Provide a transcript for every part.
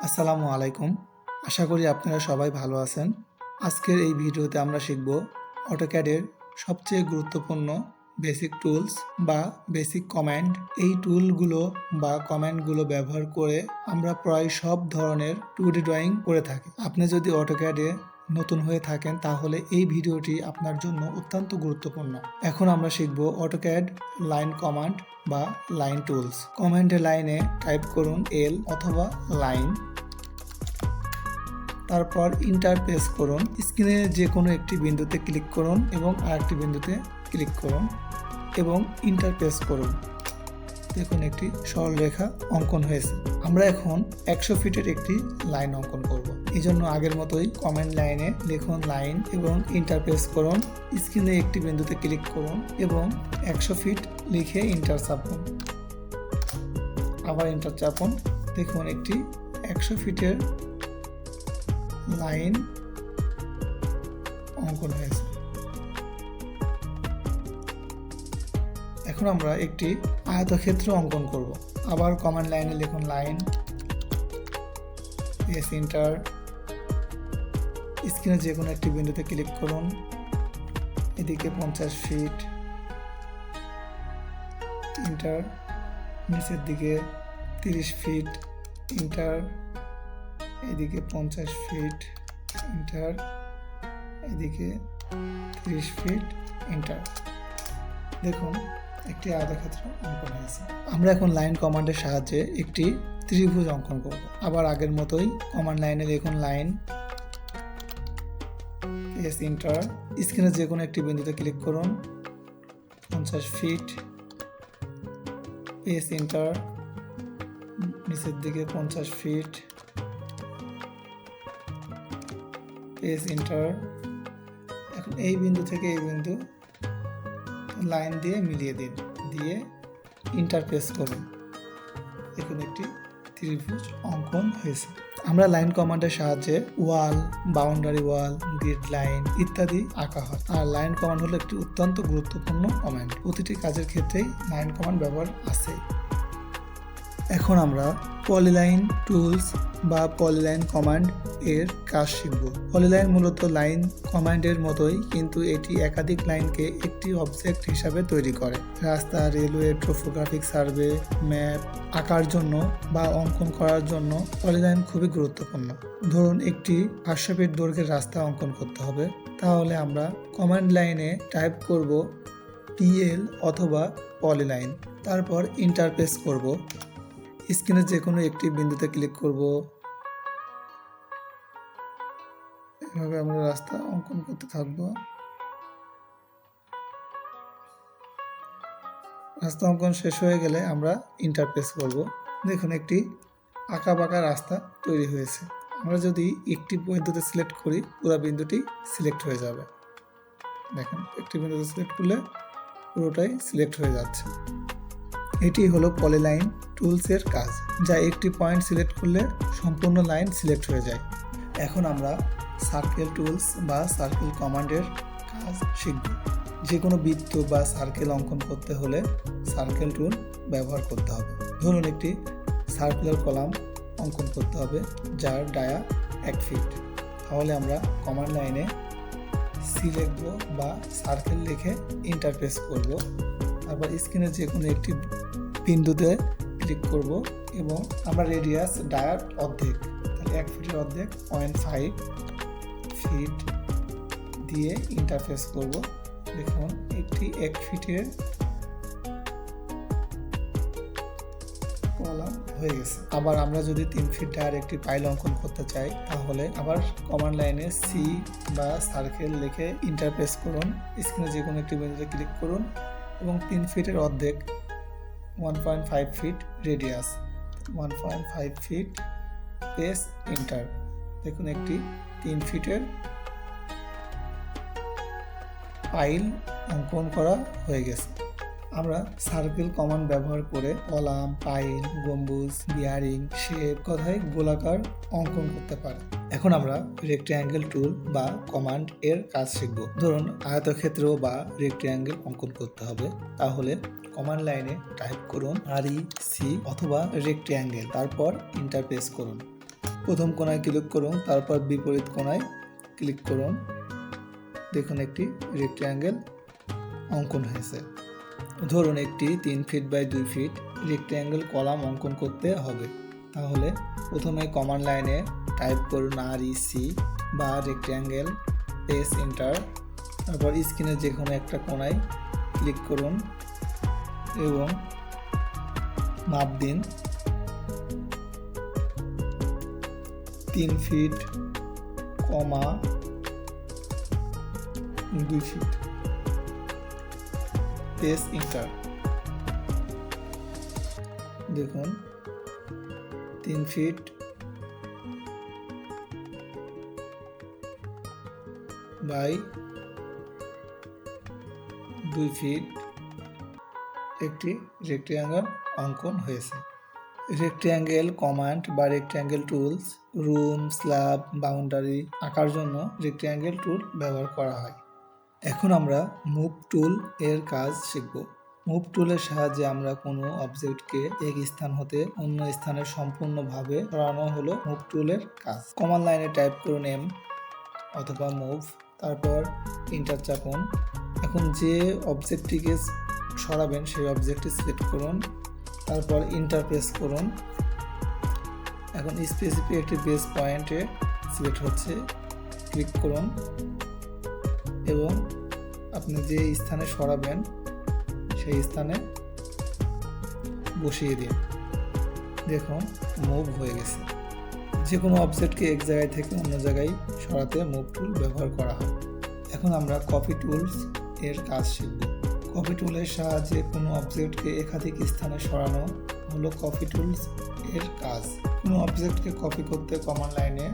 আসসালামু আলাইকুম। আশা করি আপনারা সবাই ভালো আছেন। আজকের এই ভিডিওতে আমরা শিখব অটোক্যাডের সবচেয়ে গুরুত্বপূর্ণ বেসিক টুলস বা বেসিক কমান্ড। এই টুলগুলো বা কমান্ডগুলো ব্যবহার করে আমরা প্রায় সব ধরনের 2D ড্রয়িং করে থাকি। আপনি যদি অটোক্যাডে নতুন হয়ে থাকেন তাহলে এই ভিডিওটি আপনার জন্য অত্যন্ত গুরুত্বপূর্ণ। এখন আমরা শিখব অটোক্যাড লাইন কমান্ড বা লাইন টুলস। কমান্ডের লাইনে টাইপ করুন এল অথবা লাইন, তারপর ইন্টার প্রেস করুন। স্ক্রিনে যে কোনো একটি বিন্দুতে ক্লিক করুন এবং আরেকটি বিন্দুতে ক্লিক করুন এবং ইন্টার প্রেস করুন। দেখুন একটি সরলরেখা অঙ্কন হয়েছে। আমরা এখন 100 ফিটের একটি লাইন অঙ্কন করব। এই জন্য আগের মতোই কমেন্ট লাইনে লিখুন লাইন এবং ইন্টার প্রেস করুন। স্ক্রিনে একটি বিন্দুতে ক্লিক করুন এবং 100 ফিট লিখে ইন্টার চাপুন। আবার ইন্টার চাপুন। দেখুন একটি 100 ফিটের লাইন অঙ্কন হয়েছে। এখন আমরা একটি আয়তক্ষেত্র অঙ্কন করব। আবার কমান্ড লাইনে লিখুন লাইন, প্রেস ইন্টার। স্ক্রিনে যে কোনো একটি বিন্দুতে ক্লিক করুন। এদিকে 50 ফিট, ইন্টার। নিচের দিকে 30 ফিট, ইন্টার। এদিকে 50 ফিট, ইন্টার। এদিকে 30 ফিট, ইন্টার। দেখুন একটি আয়তক্ষেত্র অঙ্কন হয়েছে। আমরা এখন লাইন কমান্ডের সাহায্যে একটি ত্রিভুজ অঙ্কন করব। আবার আগের মতোই কমান্ড লাইনে লিখুন লাইন, প্রেস ইন্টার। স্ক্রিনে যে কোনো একটি বিন্দুতে ক্লিক করুন। 50 ফিট, প্রেস ইন্টার। নিচের দিকে 50 ফিট, প্রেস ইন্টার। এখন এই বিন্দু থেকে এই বিন্দু লাইন দিয়ে মিলিয়ে দিন, দিয়ে ইন্টার প্রেস করুন। এখন একটি ত্রিভুজ অঙ্কন হয়েছে। আমরা লাইন কমান্ডের সাহায্যে ওয়াল, বাউন্ডারি ওয়াল, গ্রিড লাইন ইত্যাদি আঁকা হয়। আর লাইন কমান্ড হলো একটি অত্যন্ত গুরুত্বপূর্ণ কমান্ড। প্রতিটি কাজের ক্ষেত্রেই লাইন কমান্ড ব্যবহার আছে। এখন আমরা পলিলাইন টুলস বা পলিলাইন কমান্ড এর কাজ শিখব। পলিলাইন মূলত লাইন কমান্ডের মতোই, কিন্তু এটি একাধিক লাইনকে একটি অবজেক্ট হিসাবে তৈরি করে। রাস্তা, রেলওয়ে, টোপোগ্রাফিক সার্ভে, ম্যাপ আঁকার জন্য বা অঙ্কন করার জন্য পলিলাইন খুবই গুরুত্বপূর্ণ। ধরুন একটি 500 ফিট দৈর্ঘ্যের রাস্তা অঙ্কন করতে হবে, তাহলে আমরা কমান্ড লাইনে টাইপ করব পিএল অথবা পলিলাইন, তারপর ইন্টার প্রেস করব। স্ক্রিনে যে কোনো একটি বিন্দুতে ক্লিক করব। এভাবে আমরা রাস্তা অঙ্কন করতে থাকব। রাস্তা অঙ্কন শেষ হয়ে গেলে আমরা ইন্টার প্রেস করব। দেখুন একটি আঁকা বাঁকা রাস্তা তৈরি হয়েছে। আমরা যদি একটি বিন্দুতে সিলেক্ট করি, পুরো বিন্দুটি সিলেক্ট হয়ে যাবে। দেখেন একটি বিন্দুতে সিলেক্ট করলে পুরোটাই সিলেক্ট হয়ে যাচ্ছে। এটি হলো পলিলাইন টুলসের কাজ, যা একটি পয়েন্ট সিলেক্ট করলে সম্পূর্ণ লাইন সিলেক্ট হয়ে যায়। এখন আমরা সার্কেল টুলস বা সার্কেল কমান্ডের কাজ শিখব। যে কোনো বৃত্ত বা সার্কেল অঙ্কন করতে হলে সার্কেল টুল ব্যবহার করতে হবে। ধরুন একটি সার্কুলার কলাম অঙ্কন করতে হবে যার ডায়া 1 ফিট। তাহলে আমরা কমান্ড লাইনে সি লিখব বা সার্কেল লিখে ইন্টার প্রেস করব। তারপর স্ক্রিনে যে কোনো একটি বিন্দুতে ক্লিক করব এবং আমরা রেডিয়াস ডায়ার অর্ধেক, তাহলে 1 ফিটের অর্ধেক 0.5 ফিট দিয়ে ইন্টার প্রেস করব। দেখুন একটি 1 ফিটের কলাম হয়ে গেছে। আবার আমরা যদি 3 ফিট ডায়ার একটি পাইল অঙ্কন করতে চাই, তাহলে আবার কমান্ড লাইনে সি বা সার্কেল লিখে ইন্টার প্রেস করুন। স্ক্রিনে যে কোনো একটি বিন্দুতে ক্লিক করুন এবং 3 ফিটের অর্ধেক 1.5 feet radius, 1.5 feet, press enter. দেখুন একটি 3 ফিটের পাইল অঙ্কন করা হয়ে গেছে। আমরা সার্কেল কমান্ড ব্যবহার করে কলাম, পাইল, গম্বুজ, বিয়ারিং, শেপ কথায় গোলাকার অঙ্কন করতে পারি। এখন আমরা রেক্ট্যাঙ্গেল টুল বা কমান্ড এর কাজ শিখব। ধরুন আয়তক্ষেত্র বা রেক্ট্যাঙ্গেল অঙ্কন করতে হবে, তাহলে কমান্ড লাইনে টাইপ করুন REC অথবা রেক্ট্যাঙ্গেল, তারপর ইন্টার প্রেস করুন। প্রথম কোণায় ক্লিক করুন, তারপর বিপরীত কোণায় ক্লিক করুন। দেখুন একটি রেক্ট্যাঙ্গেল অঙ্কন হয়েছে। ধরুন একটি 3 feet by 2 feet rectangle column অঙ্কন করতে হবে। তাহলে প্রথমে কমান্ড লাইনে টাইপ করুন REC বা রেক্ট্যাঙ্গেল, প্রেস এন্টার। তারপর স্ক্রিনের যে কোনো একটা কোণায় ক্লিক করুন এবং মাপ দিন 3 ফিট, 2 ফিট। Press enter. দেখুন 3 ফিট বাই 2 ফিট একটি রেক্ট্যাঙ্গেল অঙ্কন হয়েছে। রেক্ট্যাঙ্গেল কমান্ড বা rectangle tools room, slab, boundary আঁকার জন্য রেক্ট্যাঙ্গেল টুল ব্যবহার করা হয়। এখন আমরা মুভ টুল এর কাজ শিখব। মুভ টুলের সাহায্যে আমরা কোনো অবজেক্টকে এক স্থান হতে অন্য স্থানে সম্পূর্ণভাবে সরানো হলো মুভ টুলের কাজ। কমান্ড লাইনে টাইপ করুন M অথবা মুভ, তারপর এন্টার চাপুন। এখন যে অবজেক্টটিকে সরাবেন সেই অবজেক্টটি সিলেক্ট করুন, তারপর এন্টার প্রেস করুন। এখন স্পেসিফিক একটি বেস পয়েন্টে সিলেক্ট হচ্ছে, ক্লিক করুন এবং আপনি যে স্থানে সরাবেন সেই স্থানে বসিয়ে দিন। দেখুন মুভ হয়ে গেছে। যে কোনো অবজেক্টকে এক জায়গায় থেকে অন্য জায়গায় সরাতে মুভ টুল ব্যবহার করা হয়। এখন আমরা কপি টুলস এর কাজ শিখব। কপি টুলের সাহায্যে কোনো অবজেক্টকে একাধিক স্থানে সরানো হলো কপি টুলস এর কাজ। কোনো অবজেক্টকে কপি করতে কমান্ড লাইনে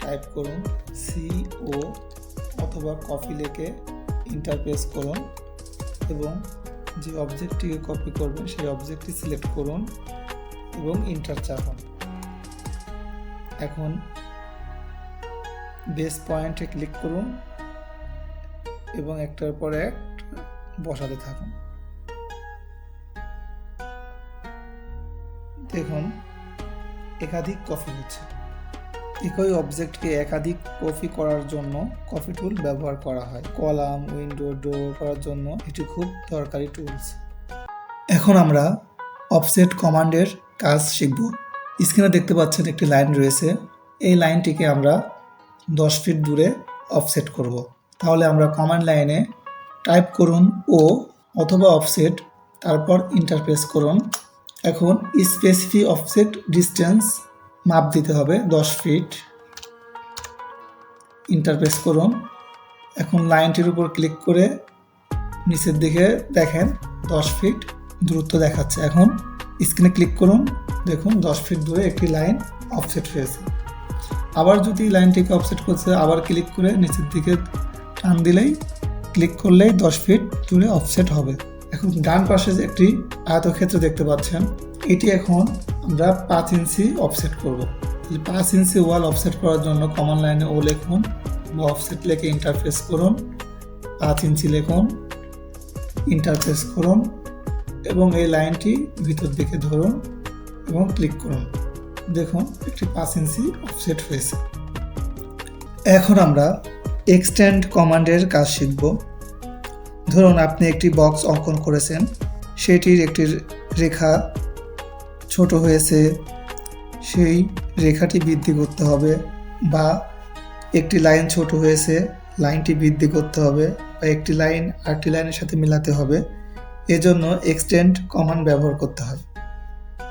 টাইপ করুন CO অথবা কপি লিখে এন্টার প্রেস করুন এবং যে অবজেক্টটিকে কপি করবেন সেই অবজেক্টটি সিলেক্ট করুন এবং এন্টার চাপুন। এখন বেস পয়েন্টে ক্লিক করুন এবং একটার পর এক বসাতে থাকুন। দেখুন একাধিক কপি হচ্ছে। একই অবজেক্টকে একাধিক কপি করার জন্য কপি টুল ব্যবহার করা হয়। কলাম, উইন্ডো, ডোর করার জন্য এটি খুব দরকারি টুলস। এখন আমরা অফসেট কমান্ডের কাজ শিখব। স্ক্রিনে দেখতে পাচ্ছেন একটি লাইন রয়েছে। এই লাইনটিকে আমরা 10 ফিট দূরে অফসেট করব। তাহলে আমরা কমান্ড লাইনে টাইপ করুন O অথবা অফসেট, তারপর এন্টার প্রেস করুন। এখন স্পেসিফিক অফসেট ডিস্টেন্স মাপ দিতে হবে 10 ফিট, এন্টার প্রেস করুন। এখন লাইনটির উপর ক্লিক করে নিচের দিকে দেখেন 10 ফিট দূরত্ব দেখাচ্ছে। এখন স্ক্রিনে ক্লিক করুন, দেখুন 10 ফিট দূরে একটি লাইন অফসেট হয়েছে। আবার যদি লাইনটিকে অফসেট করতে আবার ক্লিক করে নিচের দিকে টান দিলেই, ক্লিক করলেই 10 ফিট দূরে অফসেট হবে। এখন ডান পাশে যে একটি আয়তক্ষেত্র দেখতে পাচ্ছেন, এটি এখন আমরা 5 ইঞ্চি অফসেট করব। 5 ইঞ্চি ওয়াল অফসেট করার জন্য কমান্ড লাইনে O লিখুন বা অফসেট লিখে এন্টার প্রেস করুন। 5 ইঞ্চি লিখুন, এন্টার প্রেস করুন এবং এই লাইনটি ভিতর দিকে ধরুন এবং ক্লিক করুন। দেখুন একটি 5 ইঞ্চি অফসেট হয়েছে। এখন আমরা এক্সটেন্ড কমান্ডের কাজ শিখব। ধরুন আপনি একটি বক্স অঙ্কন করেছেন, সেটির একটি রেখা ছোট হয়েছে, সেই রেখাটি বৃদ্ধি করতে হবে, বা একটি লাইন ছোট হয়েছে, লাইনটি বৃদ্ধি করতে হবে, বা একটি লাইন আরেকটি লাইনের সাথে মিলাতে হবে। এজন্য এক্সটেন্ড কমান্ড ব্যবহার করতে হয়।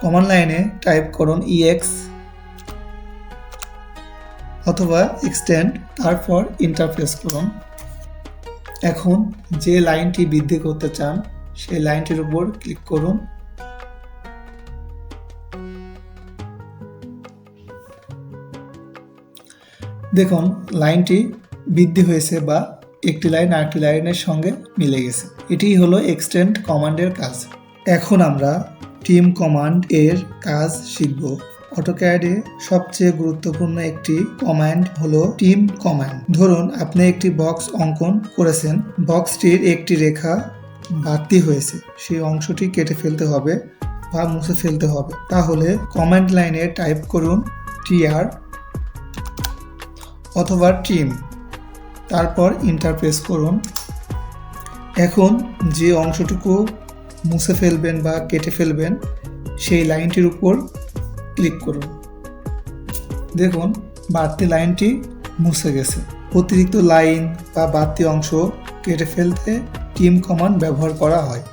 কমান্ড লাইনে টাইপ করুন EX অথবা এক্সটেন্ড, তারপর এন্টার প্রেস করুন। এখন যে লাইনটি বৃদ্ধি করতে চান সেই লাইনটির উপর ক্লিক করুন। দেখুন লাইনটি বৃদ্ধি হয়েছে বা একটি লাইন আরেকটি লাইনের সঙ্গে মিলে গেছে। এটিই হলো এক্সটেন্ড কমান্ডের কাজ। এখন আমরা টিম কমান্ড এর কাজ শিখব। অটোক্যাডে সবচেয়ে গুরুত্বপূর্ণ একটি কমান্ড হলো টিম কমান্ড। ধরুন আপনি একটি বক্স অঙ্কন করেছেন, বক্সটির একটি রেখা বাড়তি হয়েছে, সেই অংশটি কেটে ফেলতে হবে। বা মুছে ফেলতে হবে। তাহলে কমান্ড লাইনে টাইপ করুন TR, তারপর এন্টার প্রেস করুন। এখন টিম কমান্ডের কাজ শিখব। ধরুন আপনি একটি বক্স অঙ্কন করেছেন, বক্সটির একটি রেখা বাড়তি হয়েছে, সেই অংশটি কেটে ফেলতে হবে বা মুছে ফেলতে হবে। তাহলে কমান্ড লাইনে টাইপ করুন TR, অথবা ট্রিম, তারপর এন্টার প্রেস করুন। এখন যে অংশটুকু মুছে ফেলবেন বা কেটে ফেলবেন সেই লাইনটির উপর ক্লিক করুন। দেখুন বাড়তি লাইনটি মুছে গেছে। অতিরিক্ত লাইন বা বাড়তি অংশ কেটে ফেলতে ট্রিম কমান্ড ব্যবহার করা হয়।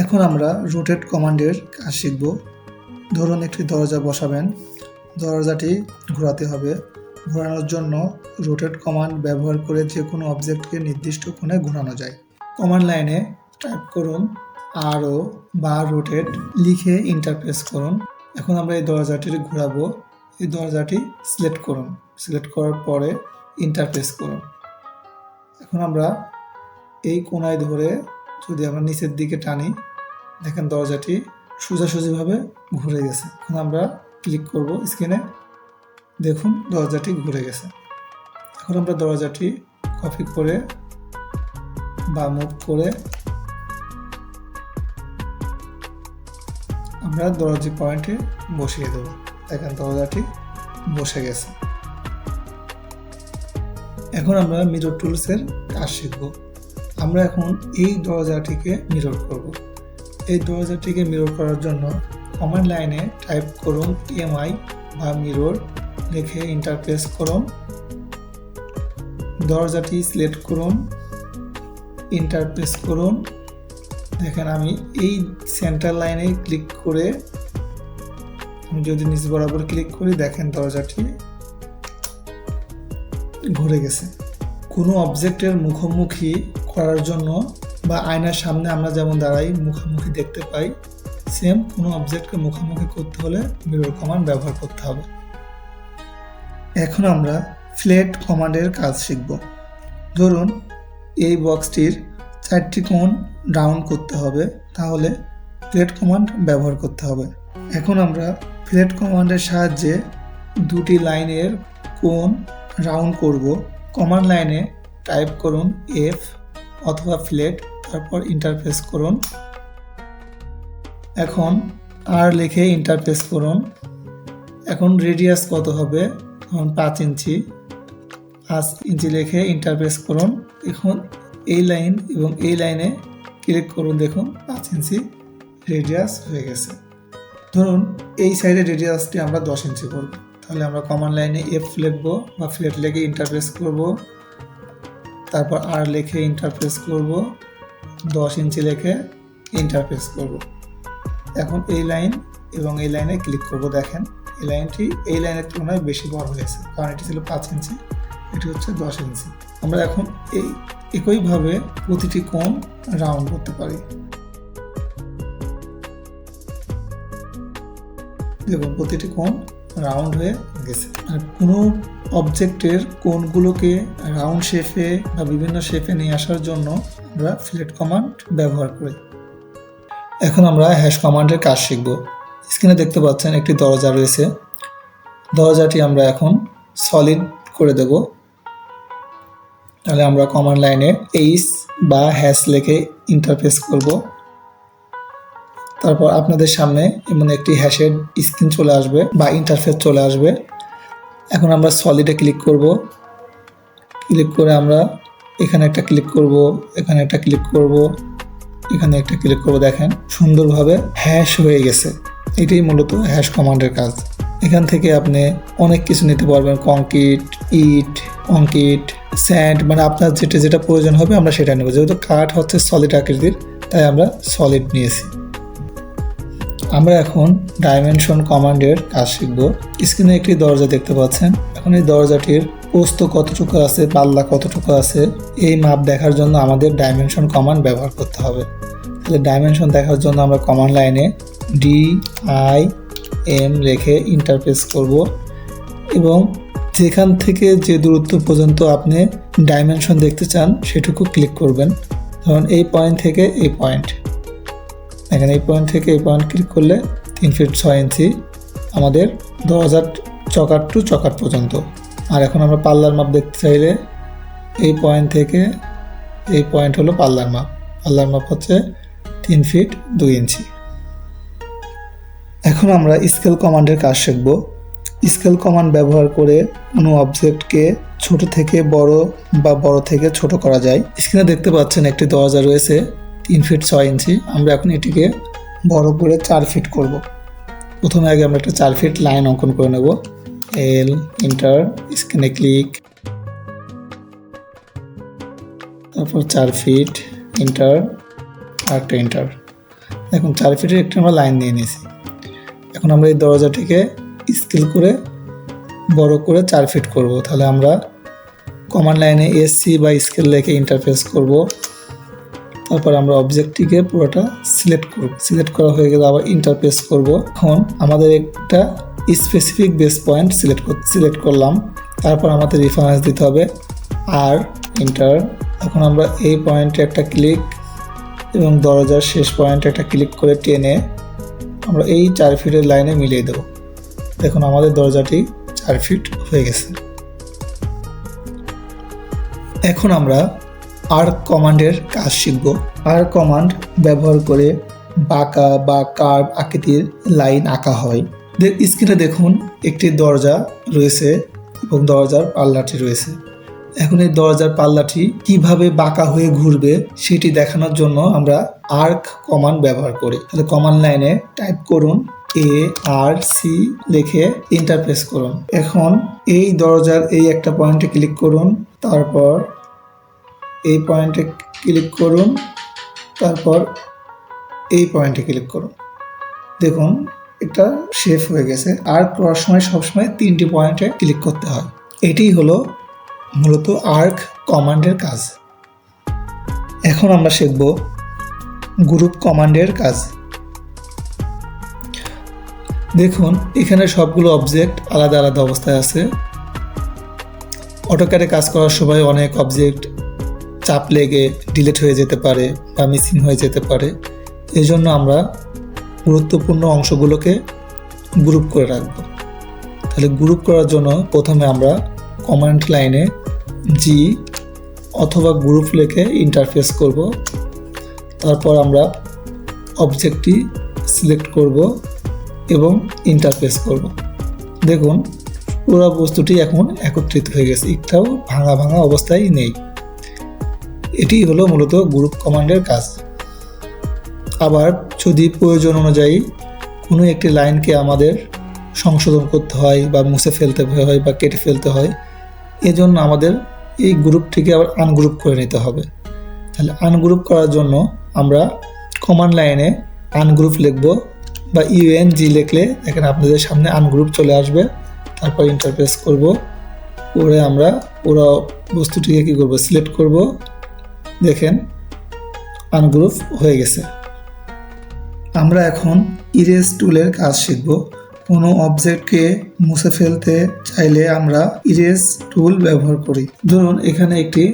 এখন আমরা রোটেট কমান্ডের কাজ শিখব। ধরুন একটি দরজা বসাবেন, দরজাটি ঘোরাতে হবে। ঘোরানোর জন্য রোটেট কমান্ড ব্যবহার করে যে কোনো অবজেক্টকে নির্দিষ্ট কোণে ঘোরানো যায়। কমান্ড লাইনে টাইপ করুন আরও বা রোটেট, লিখে এন্টার প্রেস করুন। এখন আমরা এই দরজাটি ঘোরাবো। এই দরজাটি সিলেক্ট করুন। সিলেক্ট করার পরে এন্টার প্রেস করুন। এখন আমরা এই কোণায় ধরে যদি আমরা নিচের দিকে টানি, দেখেন দরজাটি সোজাসুজিভাবে ঘুরে গেছে। এখন আমরা ক্লিক করব স্ক্রিনে, দেখুন দরজাটি ঘুরে গেছে। এখন আমরা দরজাটি কপি করে বা মুভ করে আমরা দরজা পয়েন্টে বসিয়ে দেব। দেখেন দরজাটি বসে গেছে। এখন আমরা মিরর টুলসের কাজ শিখব। আমরা এখন এই দরজাটিকে মিরর করব। এই দরজাটিকে মিরর করার জন্য কমান্ড লাইনে টাইপ করুন এমআই বা মিরর, লিখে এন্টার প্রেস করুন। দরজাটি সিলেক্ট করুন, এন্টার প্রেস করুন। দেখেন আমি এই সেন্টার লাইনে ক্লিক করে আমি যদি নিচ বরাবর ক্লিক করি, দেখেন দরজাটি ঘুরে গেছে। কোনো অবজেক্টের মুখোমুখি করার জন্য বা আয়নার সামনে আমরা যেমন দাঁড়াই মুখোমুখি দেখতে পাই, সেম কোনো অবজেক্টকে মুখোমুখি করতে হলে মিরর কমান্ড ব্যবহার করতে হবে। এখন আমরা ফ্ল্যাট কমান্ডের কাজ শিখব। ধরুন এই বক্সটির 4টি কোণ রাউন্ড করতে হবে, তাহলে ফ্ল্যাট কমান্ড ব্যবহার করতে হবে। এখন আমরা ফ্ল্যাট কমান্ডের সাহায্যে 2টি লাইনের কোণ রাউন্ড করব। কমান্ড লাইনে টাইপ করুন এফ অথবা ফ্ল্যাট, তারপর এন্টার প্রেস করুন। এখন আর লিখে এন্টার প্রেস করুন। এখন রেডিয়াস কত হবে? এখন 5 ইঞ্চি। 5 ইঞ্চি লিখে এন্টার প্রেস করুন। এখন এই লাইন এবং এই লাইনে ক্লিক করুন, দেখুন 5 ইঞ্চি রেডিয়াস হয়ে গেছে। ধরুন এই সাইডে রেডিয়াসটি আমরা 10 ইঞ্চি করব, তাহলে আমরা কমান্ড লাইনে এফ লিখব বা ফ্ল্যাট লিখে এন্টার প্রেস করব, তারপর আর লিখে এন্টার প্রেস করব, 10 ইঞ্চি লিখে এন্টার প্রেস করব। এখন এই লাইন এবং এই লাইনে ক্লিক করব। দেখেন এই লাইনটি এই লাইনের তুলনায় বেশি বড় হয়েছে, কারণ এটি ছিল 5 ইঞ্চি, এটি হচ্ছে 10 ইঞ্চি। আমরা এখন এই একইভাবে প্রতিটি কোণ রাউন্ড করতে পারি। দেখুন প্রতিটি কোণ রাউন্ড হয়ে গেছে। কোনো অবজেক্টের কোণগুলোকে রাউন্ড শেপে বা বিভিন্ন শেপে নিয়ে আসার জন্য আমরা ফ্ল্যাট কমান্ড ব্যবহার করি। এখন আমরা হ্যাশ কমান্ডের কাজ শিখব। স্ক্রিনে দেখতে পাচ্ছেন একটি দরজা রয়েছে। দরজাটি আমরা এখন সলিড করে দেব। তাহলে আমরা কমান্ড লাইনে এইচ বা হ্যাশ লিখে এন্টার প্রেস করব। তারপর আপনাদের সামনে এমন একটি হ্যাশের স্ক্রিন চলে আসবে বা ইন্টারফেস চলে আসবে। এখন আমরা সলিডে ক্লিক করব। ক্লিক করে আমরা এখানে একটা ক্লিক করব, এখানে একটা ক্লিক করব, এখানে একটা ক্লিক করব। দেখেন সুন্দরভাবে হ্যাশ হয়ে গেছে। এটাই মূলত হ্যাশ কমান্ডের কাজ। এখান থেকে আপনি অনেক কিছু নিতে পারবেন, কংক্রিট, ইট, কংক্রিট, স্যান্ড, মানে আপনার যেটা যেটা প্রয়োজন হবে আমরা সেটা নেব। যেহেতু কাঠ হচ্ছে সলিড আকৃতির, তাই আমরা সলিড নিয়েছি। আমরা এখন ডাইমেনশন কমান্ডের কাজ শিখব। স্ক্রিনে একটি দরজা দেখতে পাচ্ছেন। এখন এই দরজাটির প্রস্থ কতটুকু আছে, পাল্লা কতটুকু আছে, এই মাপ দেখার জন্য আমাদের ডাইমেনশন কমান্ড ব্যবহার করতে হবে। তাহলে ডাইমেনশন দেখার জন্য আমরা কমান্ড লাইনে DIM রেখে এন্টার প্রেস করব এবং যেখান থেকে যে দূরত্ব পর্যন্ত আপনি ডাইমেনশন দেখতে চান সেটুকু ক্লিক করবেন। ধরুন এই পয়েন্ট থেকে এই পয়েন্ট, এখানে এই পয়েন্ট থেকে এই পয়েন্ট ক্লিক করলে 3 ফিট 6 ইঞ্চি আমাদের দরজার চকাট টু চকাট পর্যন্ত। আর এখন আমরা পাল্লার মাপ দেখতে চাইলে এই পয়েন্ট থেকে এই পয়েন্ট হলো পাল্লার মাপ। পাল্লার মাপ হচ্ছে 3 ফিট 2 ইঞ্চি। এখন আমরা স্কেল কমান্ডের কাজ শিখব। স্কেল কমান্ড ব্যবহার করে কোনো অবজেক্টকে ছোট থেকে বড় বা বড় থেকে ছোট করা যায়। স্ক্রিনে দেখতে পাচ্ছেন একটি দরজা রয়েছে 3 ফিট 6 ইঞ্চি। আমরা এখন এটিকে বড় করে 4 ফিট করব। প্রথমে আগে আমরা একটা 4 ফিট লাইন অঙ্কন করে নেব। এল, এন্টার, স্ক্রিনে ক্লিক, তারপর 4 ফিট, এন্টার, আরেকটা এন্টার। এখন 4 ফিটের একটা আমরা লাইন নিয়ে নিয়েছি। এখন আমরা এই দরজাটিকে স্কেল করে বড় করে 4 ফিট করব। তাহলে আমরা কমান্ড লাইনে এসসি বা স্কেল লিখে ইন্টারফেস করব। তারপর আমরা অবজেক্টটিকে পুরোটা সিলেক্ট করব। সিলেক্ট করা হয়ে গেলে আবার ইন্টারফেস করব। এখন আমাদের একটা স্পেসিফিক বেস পয়েন্ট সিলেক্ট করলাম। তারপর আমাদের রেফারেন্স দিতে হবে আর এন্টার। এখন আমরা এই পয়েন্টে একটা ক্লিক এবং দরজার শেষ পয়েন্টে একটা ক্লিক করে টেনে আমরা এই 4 ফিটের লাইনে মিলিয়ে দেব। দেখুন আমাদের দরজাটি 4 ফিট হয়ে গেছে। এখন আমরা আর্ক কমান্ডের কাজ শিখব। আর্ক কমান্ড ব্যবহার করে বাঁকা বা কার্ভ আকৃতির লাইন আঁকা হয়। স্ক্রিনে দেখুন একটি দরজা রয়েছে এবং দরজার পাল্লাটি রয়েছে। এখন এই দরজার পাল্লাটি কিভাবে বাঁকা হয়ে ঘুরবে সেটি দেখানোর জন্য আমরা আর্ক কমান্ড ব্যবহার করি। তাহলে কমান্ড লাইনে টাইপ করুন ARC লিখে ইন্টারপ্রেস করুন। এখন এই দরজার এই একটা পয়েন্টে ক্লিক করুন, তারপর এই পয়েন্টে ক্লিক করুন, তারপর এই পয়েন্টে ক্লিক করুন। দেখুন এটা শেপ হয়ে গেছে। আর্ক করার সময় সবসময় 3টি পয়েন্টে ক্লিক করতে হয়। এটিই হলো মূলত আর্ক কমান্ডের কাজ। এখন আমরা শিখব গ্রুপ কমান্ডের কাজ। দেখুন এখানে সবগুলো অবজেক্ট আলাদা আলাদা অবস্থায় আছে। অটোক্যাডে কাজ করার সময় অনেক অবজেক্ট চাপ লেগে ডিলিট হয়ে যেতে পারে বা মিসিং হয়ে যেতে পারে। এই জন্য আমরা গুরুত্বপূর্ণ অংশগুলোকে গ্রুপ করে রাখব। তাহলে গ্রুপ করার জন্য প্রথমে আমরা কমান্ড লাইনে জি অথবা গ্রুপ লিখে ইন্টারফেস করব। তারপর আমরা অবজেক্টটি সিলেক্ট করব এবং ইন্টারফেস করব। দেখুন পুরো বস্তুটি এখন একত্রিত হয়ে গেছে, একটাও ভাঙা ভাঙা অবস্থায় নেই। এটি হলো মূলত গ্রুপ কমান্ডের কাজ। আবার যদি প্রয়োজন অনুযায়ী কোনো একটি লাইনকে আমাদের সংশোধন করতে হয় বা মুছে ফেলতে হয় বা কেটে ফেলতে হয়, এজন্য আমাদের এই গ্রুপটিকে আবার আনগ্রুপ করে নিতে হবে। তাহলে আনগ্রুপ করার জন্য আমরা কমান্ড লাইনে আনগ্রুপ লিখব বা UNG লিখলে এখানে আপনাদের সামনে আনগ্রুপ চলে আসবে। তারপর ইন্টারপ্রেস করব, করে আমরা পুরো বস্তুটিকে কী করব, সিলেক্ট করব। দেখেন আনগ্রুপ হয়ে গেছে। আমরা এখন ইরেজ টুলের কাজ শিখব। কোনো অবজেক্টকে মুছে ফেলতে চাইলে আমরা ইরেজ টুল ব্যবহার করি। ধরুন এখানে একটি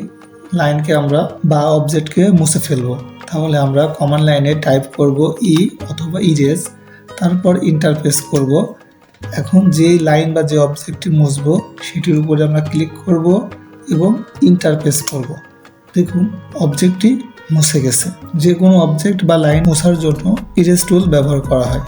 লাইনকে আমরা বা অবজেক্টকে মুছে ফেলবো, তাহলে আমরা কমান্ড লাইনে টাইপ করব ই অথবা ইরেজ, তারপর ইন্টারপ্রেস করব। এখন যে লাইন বা যে অবজেক্টটি মুছবো সেটির উপরে আমরা ক্লিক করব এবং ইন্টারপ্রেস করব। দেখুন অবজেক্টটি মুছে গেছে। যে কোনো অবজেক্ট বা লাইন মোছার জন্য ইরেজ টুল ব্যবহার করা হয়।